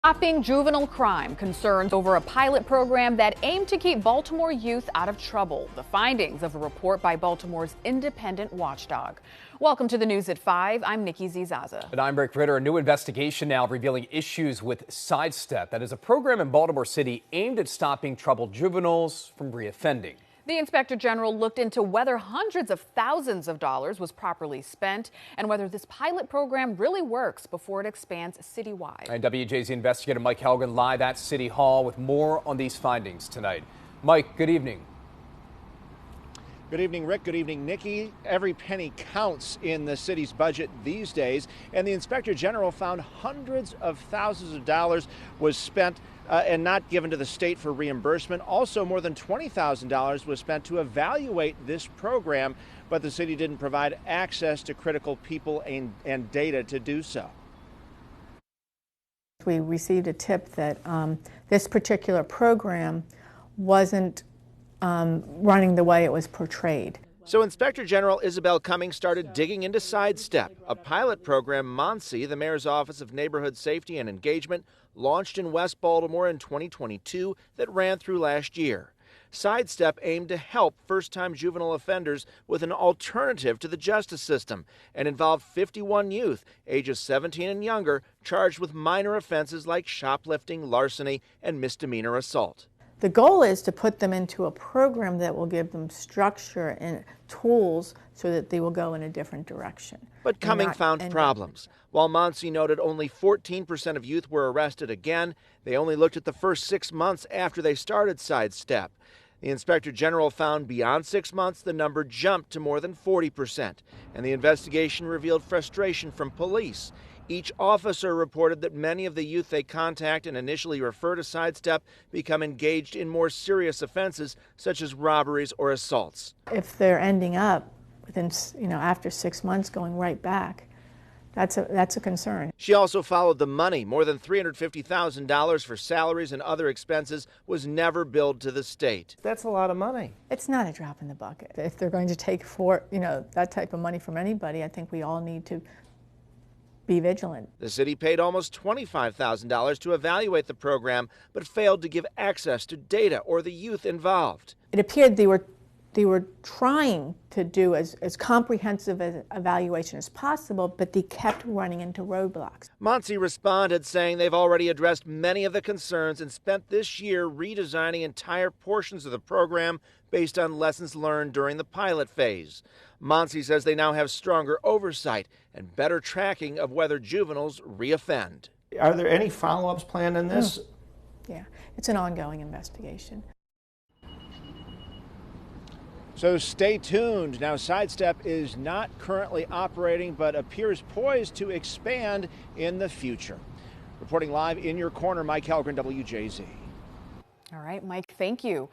Stopping juvenile crime, concerns over a pilot program that aimed to keep Baltimore youth out of trouble. The findings of a report by Baltimore's independent watchdog. Welcome to the news at 5. I'm Nikki Zizaza. And I'm Rick Ritter. A new investigation now revealing issues with Sidestep. That is a program in Baltimore City aimed at stopping troubled juveniles from reoffending. The Inspector General looked into whether hundreds of thousands of dollars was properly spent and whether this pilot program really works before it expands citywide. And WJZ investigator Mike Helgen live at City Hall with more on these findings tonight. Mike, good evening. Good evening, Rick. Good evening, Nikki. Every penny counts in the city's budget these days, and the Inspector General found hundreds of thousands of dollars was spent and not given to the state for reimbursement. Also, more than $20,000 was spent to evaluate this program, but the city didn't provide access to critical people and data to do so. We received a tip that this particular program wasn't running the way it was portrayed. So Inspector General Isabel Cummings started digging into Sidestep, a pilot program MONSE, the Mayor's Office of Neighborhood Safety and Engagement, launched in West Baltimore in 2022 that ran through last year. Sidestep aimed to help first-time juvenile offenders with an alternative to the justice system and involved 51 youth, ages 17 and younger, charged with minor offenses like shoplifting, larceny, and misdemeanor assault. The goal is to put them into a program that will give them structure and tools so that they will go in a different direction. But Cummings found problems. While MONSE noted only 14% of youth were arrested again, they only looked at the first 6 months after they started Sidestep. The Inspector General found beyond 6 months the number jumped to more than 40%, and the investigation revealed frustration from police. Each officer reported that many of the youth they contact and initially refer to Sidestep become engaged in more serious offenses such as robberies or assaults. If they're ending up within, after 6 months going right back, that's a concern. She also followed the money. More than $350,000 for salaries and other expenses was never billed to the state. That's a lot of money. It's not a drop in the bucket. If they're going to take that type of money from anybody, I think we all need to be vigilant. The city paid almost $25,000 to evaluate the program, but failed to give access to data or the youth involved. It appeared they were trying to do as comprehensive an evaluation as possible, but they kept running into roadblocks. MONSE responded saying they've already addressed many of the concerns and spent this year redesigning entire portions of the program based on lessons learned during the pilot phase. MONSE says they now have stronger oversight and better tracking of whether juveniles reoffend. Are there any follow-ups planned in this? Yeah, it's an ongoing investigation. So stay tuned. Now, Sidestep is not currently operating, but appears poised to expand in the future. Reporting live in your corner, Mike Helgen, WJZ. All right, Mike, thank you.